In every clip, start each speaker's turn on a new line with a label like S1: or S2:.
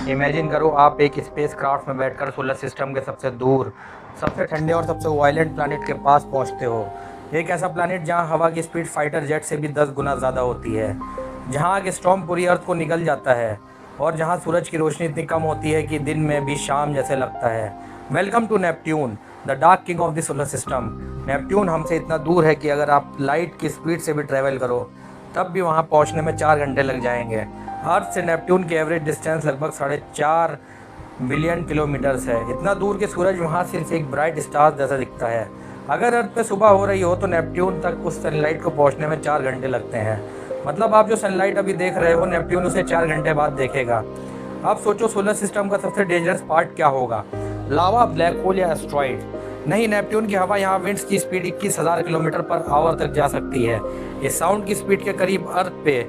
S1: Imagine करो आप एक स्पेस क्राफ्ट में बैठकर सोलर सिस्टम के सबसे दूर, सबसे ठंडे और सबसे वायलेंट प्लैनेट के पास पहुंचते हो। एक ऐसा प्लैनेट जहां हवा की स्पीड फाइटर जेट से भी 10 गुना ज़्यादा होती है, जहां एक स्टॉर्म पूरी अर्थ को निगल जाता है और जहां सूरज की रोशनी इतनी कम होती है कि दिन में भी शाम जैसे लगता है। Welcome to Neptune, the dark king of the solar system. Neptune हमसे इतना दूर है कि अगर आप लाइट की स्पीड से भी ट्रैवल करो तब भी वहाँ पहुँचने में 4 घंटे लग जाएंगे। अर्थ से नेपट्यून की एवरेज डिस्टेंस लगभग 4.5 बिलियन किलोमीटर्स है। इतना दूर कि सूरज वहाँ सिर्फ एक ब्राइट स्टार जैसा दिखता है। अगर अर्थ पे सुबह हो रही हो तो नेपट्यून तक उस सनलाइट को पहुँचने में 4 घंटे लगते हैं। मतलब आप जो सनलाइट अभी देख रहे हो, नेपट्यून उसे 4 घंटे बाद देखेगा। अब सोचो सोलर सिस्टम का सबसे डेंजरस पार्ट क्या होगा, लावा, ब्लैक होल या एस्ट्रॉइड? नहीं, नेपट्यून की हवा यहाँ विंड्स की स्पीड 21,000 किलोमीटर पर आवर तक जा सकती है। इस साउंड की स्पीड के करीब अर्थ पे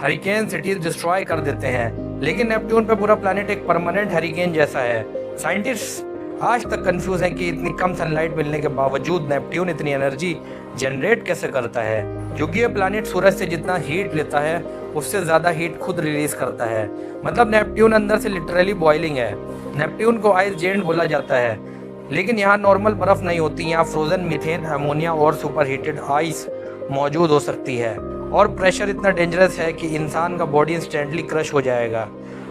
S1: हरिकेन सिटीज डिस्ट्रॉय कर देते हैं, लेकिन नेपट्यून पे पूरा प्लैनेट एक परमानेंट हरिकेन जैसा है। साइंटिस्ट आज तक कंफ्यूज हैं कि इतनी कम सनलाइट मिलने के बावजूद नेपट्यून इतनी एनर्जी जनरेट कैसे करता है, क्योंकि ये प्लैनेट सूरज से जितना हीट लेता है उससे ज़्यादा हीट खुद रिलीज करता है। मतलब नेपट्यून अंदर से लिटरली बॉइलिंग है। नेपट्यून को आइस जेंट बोला जाता है, लेकिन यहाँ नॉर्मल बर्फ़ नहीं होती, यहाँ फ्रोज़न मीथेन, अमोनिया और सुपर हीटेड आइस मौजूद हो सकती है। और प्रेशर इतना डेंजरस है कि इंसान का बॉडी इंस्टेंटली क्रश हो जाएगा।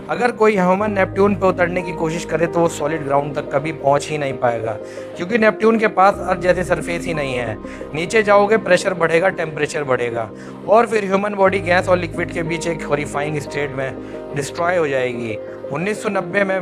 S1: अगर कोई ह्यूमन नेपट्यून पर उतरने की कोशिश करे तो वो सॉलिड ग्राउंड तक कभी पहुंच ही नहीं पाएगा, क्योंकि नेपट्यून के पास अर्थ जैसे सरफेस ही नहीं है। नीचे जाओगे प्रेशर बढ़ेगा, टेम्परेचर बढ़ेगा और फिर ह्यूमन बॉडी गैस और लिक्विड के बीच एक हॉरिफाइंग स्टेट में डिस्ट्रॉय हो जाएगी। 1990 में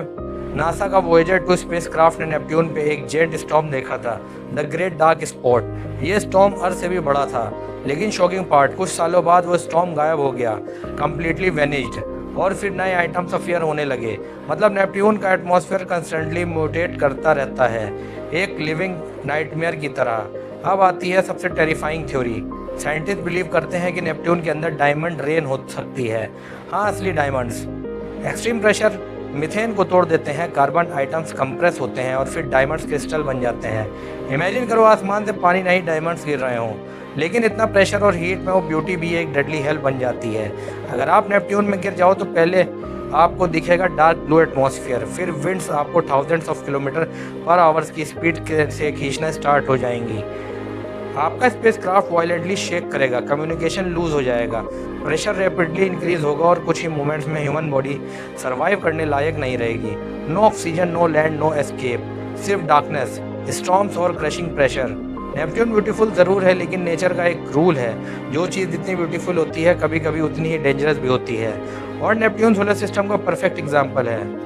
S1: नासा का वोएजर 2 स्पेसक्राफ्ट ने नेपट्यून पे एक जेट स्टॉर्म देखा था, द ग्रेट डार्क स्पॉट। ये स्टॉर्म अर्थ से भी बड़ा था, लेकिन शॉकिंग पार्ट, कुछ सालों बाद वो स्टॉर्म गायब हो गया, कम्प्लीटली वेनिज्ड, और फिर नए आइटम्स अफेयर होने लगे। मतलब नेपट्यून का एटमॉस्फेयर कंस्टेंटली म्यूटेट करता रहता है, एक लिविंग नाइटमेयर की तरह। अब आती है सबसे टेरिफाइंग थ्योरी। साइंटिस्ट बिलीव करते हैं कि नेपट्यून के अंदर डायमंड रेन हो सकती है। हाँ, असली डायमंड्स। एक्सट्रीम प्रेशर मीथेन को तोड़ देते हैं, कार्बन आइटम्स कंप्रेस होते हैं और फिर डायमंड्स क्रिस्टल बन जाते हैं। इमेजिन करो आसमान से पानी नहीं, डायमंड्स गिर रहे हों, लेकिन इतना प्रेशर और हीट में वो ब्यूटी भी एक डेडली हेल बन जाती है। अगर आप नेपट्यून में गिर जाओ तो पहले आपको दिखेगा डार्क ब्लू एटमॉस्फेयर, फिर विंड्स आपको thousands of kilometre per hours की स्पीड से खींचना स्टार्ट हो जाएंगी। आपका स्पेसक्राफ्ट वायलेंटली शेक करेगा, कम्युनिकेशन लूज हो जाएगा, प्रेशर रैपिडली इंक्रीज होगा और कुछ ही मोमेंट्स में ह्यूमन बॉडी सरवाइव करने लायक नहीं रहेगी। No oxygen, no land, no escape, सिर्फ डार्कनेस, स्टॉर्म्स और क्रशिंग प्रेशर। नेपट्यून ब्यूटीफुल ज़रूर है, लेकिन नेचर का एक रूल है, जो चीज़ जितनी ब्यूटीफुल होती है कभी कभी उतनी ही डेंजरस भी होती है, और नेपट्यून सोलर सिस्टम का परफेक्ट एग्जाम्पल है।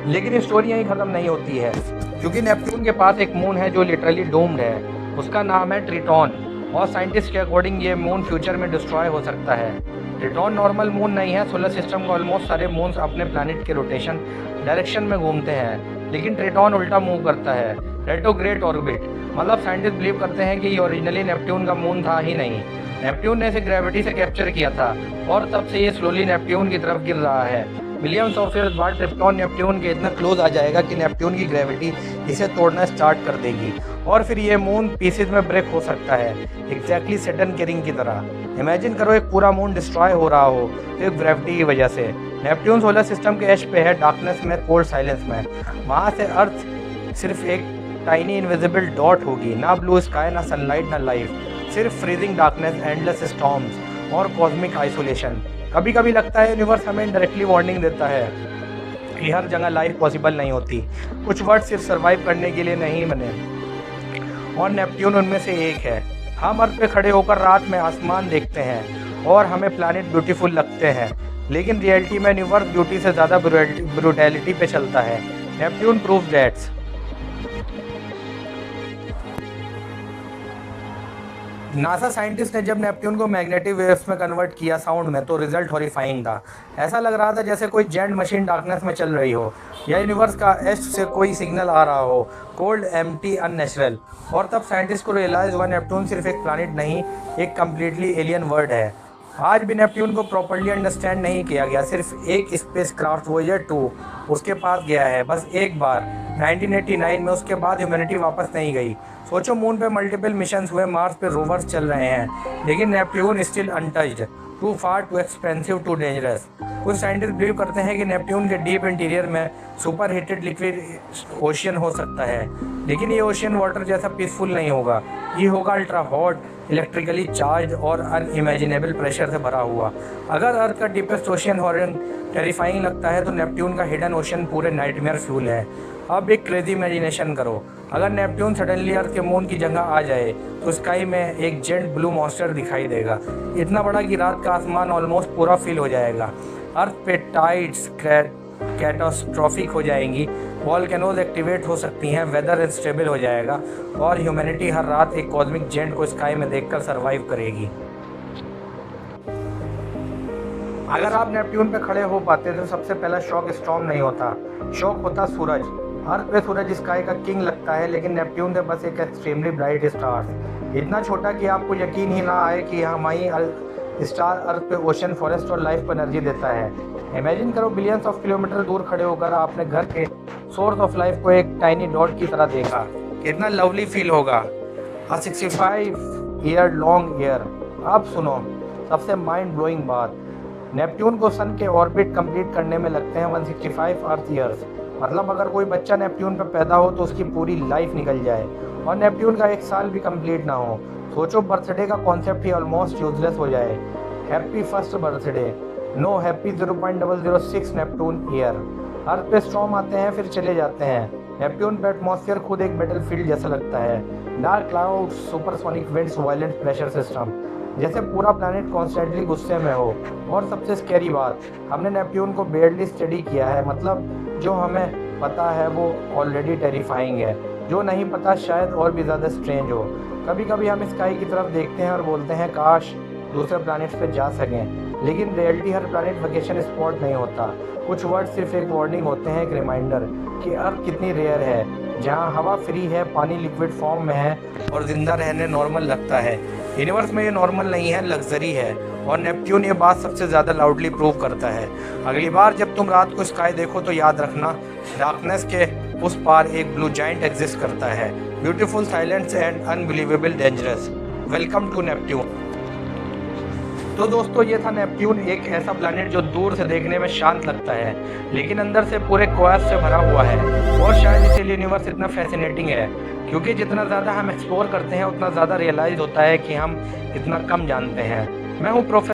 S1: लेकिन स्टोरी यहीं ख़त्म नहीं होती है, क्योंकि नेपट्यून के पास एक मून है जो लिटरली डूम्ड है। उसका नाम है ट्रिटॉन, और साइंटिस्ट के अकॉर्डिंग ये मून फ्यूचर में डिस्ट्रॉय हो सकता है। ट्रिटॉन नॉर्मल मून नहीं है। सोलर सिस्टम के ऑलमोस्ट सारे मून्स अपने प्लैनेट के रोटेशन डायरेक्शन में घूमते हैं, लेकिन ट्रिटॉन उल्टा मूव करता है, रेट्रोग्रेड ऑर्बिट। मतलब साइंटिस्ट बिलीव करते हैं कि ये ओरिजिनली नेपट्यून का मून था ही नहीं। नेपट्यून ने इसे ग्रेविटी से कैप्चर किया था और तब से ये स्लोली नेपट्यून की तरफ गिर रहा है। मिलियंस ऑफ ईयर्स बाद ट्रिप्टॉन नेपट्यून के इतना क्लोज आ जाएगा कि नेपट्यून की ग्रेविटी इसे तोड़ना स्टार्ट कर देगी, और फिर ये मून पीसेज में ब्रेक हो सकता है, एग्जैक्टली सैटर्न के रिंग की तरह। इमेजिन करो एक पूरा मून डिस्ट्रॉय हो रहा हो सिर्फ ग्रेविटी की वजह से। नेपट्यून सोलर सिस्टम के एज पे है, डार्कनेस में, कोल्ड साइलेंस में। वहाँ से अर्थ सिर्फ एक टाइनी इनविजिबल डॉट होगी, ना ब्लू स्काई, ना सनलाइट, ना लाइफ, सिर्फ फ्रीजिंग डार्कनेस, एंडलेस स्टॉर्म्स और कॉस्मिक आइसोलेशन। कभी कभी लगता है यूनिवर्स हमें डायरेक्टली वार्निंग देता है कि हर जगह लाइफ पॉसिबल नहीं होती, कुछ वर्ड सिर्फ सर्वाइव करने के लिए नहीं बने, और नेपट्यून उनमें से एक है। हम अर्थ पे खड़े होकर रात में आसमान देखते हैं और हमें प्लैनेट ब्यूटीफुल लगते हैं, लेकिन रियलिटी में यूनिवर्स ब्यूटी से ज़्यादा ब्रूटैलिटी पे चलता है। Neptune proves that. NASA scientist ने जब नेपट्यून को मैग्नेटिक वेव्स में कन्वर्ट किया साउंड में, तो रिजल्ट हॉरिफाइंग था। ऐसा लग रहा था जैसे कोई जेंट मशीन डार्कनेस में चल रही हो, या यूनिवर्स का ईस्ट से कोई सिग्नल आ रहा हो, कोल्ड, एम्प्टी, अननेचुरल। और तब साइंटिस्ट को रियलाइज हुआ नेपट्यून सिर्फ एक प्लैनेट नहीं, एक कम्प्लीटली एलियन वर्ल्ड है। आज भी नेपट्यून को प्रॉपर्ली अंडरस्टैंड नहीं किया गया। सिर्फ एक स्पेस क्राफ्ट वोएजर 2 उसके पास गया है, बस एक बार 1989 में। उसके बाद ह्यूमैनिटी वापस नहीं गई। सोचो, मून पे मल्टीपल मिशंस हुए, मार्स पे रोवर्स चल रहे हैं, लेकिन Neptune still untouched. Too far, too expensive, too dangerous. कुछ साइंटिस्ट बिलीव करते हैं कि नेपट्यून के डीप इंटीरियर में सुपर हीटेड लिक्विड ओशियन हो सकता है, लेकिन ये ओशियन वाटर जैसा पीसफुल नहीं होगा। ये होगा अल्ट्रा हॉट, इलेक्ट्रिकली चार्ज और अनइमेजिनेबल प्रेशर से भरा हुआ। अगर अर्थ का डीपेस्ट ओशियन हॉरन टेरिफाइंग लगता है तो नेपट्यून का हिडन ओशियन पूरे नाइटमेयर फ्यूल है। अब एक क्रेजी इमेजिनेशन करो, अगर नेपट्यून सडनली अर्थ के मून की जगह आ जाए तो स्काई में एक जेंट ब्लू मॉन्स्टर दिखाई देगा, इतना बड़ा कि रात का आसमान ऑलमोस्ट पूरा फिल हो जाएगा। अर्थ पे टाइड्स कैटास्ट्रॉफिक हो जाएंगी, वॉल्केनोज एक्टिवेट हो सकती हैं, वेदर अनस्टेबल हो जाएगा और ह्यूमैनिटी हर रात एक कॉस्मिक जेंट को स्काई में देखकर सरवाइव करेगी। अगर आप नेपट्यून पे खड़े हो पाते तो सबसे पहला शॉक स्टॉर्म नहीं होता, शॉक होता सूरज। अर्थ पे सूरज स्काई का किंग लगता है, लेकिन नेपट्यून पे बस एक एक्सट्रीमली ब्राइट स्टार, इतना छोटा कि आपको यकीन ही ना आए कि हमारी स्टार अर्थ पे ओशन, फॉरेस्ट और लाइफ को एनर्जी देता है। इमेजिन करो बिलियंस ऑफ किलोमीटर दूर खड़े होकर आपने घर के सोर्स ऑफ लाइफ को एक टाइनी डॉट की तरह देखा, कितना लवली फील होगा। 65 ईयर लॉन्ग ईयर। अब सुनो सबसे माइंड ब्लोइंग बात, नेपट्यून को सन के ऑर्बिट कंप्लीट करने में लगते हैं 165 अर्थ ईयर्स। मतलब अगर कोई बच्चा नेपट्यून पर पैदा हो तो उसकी पूरी लाइफ निकल जाए और नेपट्यून का एक साल भी कंप्लीट ना हो। सोचो बर्थडे का कॉन्सेप्ट ही ऑलमोस्ट यूजलेस हो जाए। Happy first birthday, no happy 0.006 Neptune year. Earth पे स्टॉर्म आते हैं फिर चले जाते हैं। नेपट्यून पे एटमॉस्फेयर खुद एक बैटलफील्ड जैसा लगता है, dark cloud, supersonic winds, violent pressure system, जैसे पूरा प्लैनेट कॉन्स्टेंटली गुस्से में हो। और सबसे स्कैरी बात, हमने नेपट्यून को बेयरली स्टडी किया है, मतलब जो हमें पता है वो ऑलरेडी टेरिफाइंग है, जो नहीं पता शायद और भी ज़्यादा स्ट्रेंज हो। कभी कभी हम स्काई की तरफ देखते हैं और बोलते हैं काश दूसरे प्लैनेट्स पे जा सकें, लेकिन रियलिटी हर प्लैनेट वेकेशन स्पॉट नहीं होता। कुछ वर्ड सिर्फ एक वार्निंग होते हैं, एक रिमाइंडर कि अर्थ कितनी रेयर है, जहाँ हवा फ्री है, पानी लिक्विड फॉर्म में है और जिंदा रहने नॉर्मल लगता है। यूनिवर्स में ये नॉर्मल नहीं है, लग्जरी है, और नेपट्यून ये बात सबसे ज़्यादा लाउडली प्रूव करता है। अगली बार जब तुम रात को स्काई देखो तो याद रखना, डार्कनेस के उस पार एक ब्लू जाइंट एग्जिस्ट करता है, beautiful, silent and unbelievable dangerous. Welcome to Neptune. तो दोस्तों ये था नेपट्यून, एक ऐसा प्लैनेट जो दूर से देखने में शांत लगता है लेकिन अंदर से पूरे क्वास से भरा हुआ है। और शायद इसीलिए यूनिवर्स इतना फैसिनेटिंग है, क्योंकि जितना ज़्यादा हम एक्सप्लोर करते हैं उतना ज़्यादा रियलाइज होता है कि हम इतना कम जानते हैं। मैं हूँ प्रोफेसर